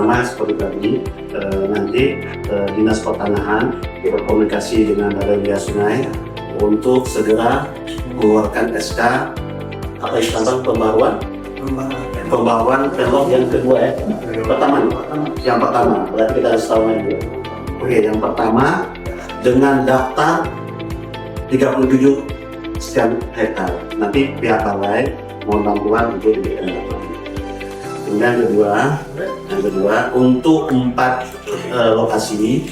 pertama seperti tadi, nanti Dinas Pertanahan berkomunikasi dengan Badan Wilayah Sungai untuk segera mengeluarkan SK apa istilahnya pembaruan penlog yang kedua ya. Yang pertama berarti kita harus tahu ini. Oke, yang pertama dengan daftar 37 sekian hektar. Nanti pihak balai mohon bantuan untuk diberikan bantuan. Kemudian yang kedua untuk 4 lokasi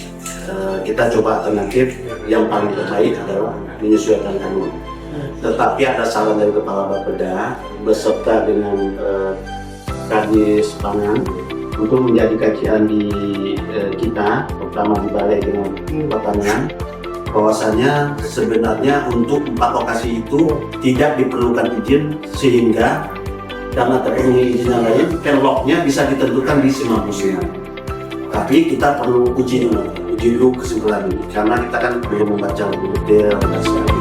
kita coba alternatif yang paling terbaik adalah menyesuaikan kanun. Tetapi ada saran dari Kepala Bapeda beserta dengan Kadis Pangan untuk menjadi kajian di kita, terutama di Balai dengan Pertanian, bahwasanya sebenarnya untuk 4 lokasi itu tidak diperlukan izin sehingga karena terpenuhi izin yang lain, penlognya bisa ditentukan di SIMA musim. Tapi kita perlu uji dulu kesimpulan ini karena kita kan belum membaca lebih detail dan sebagainya.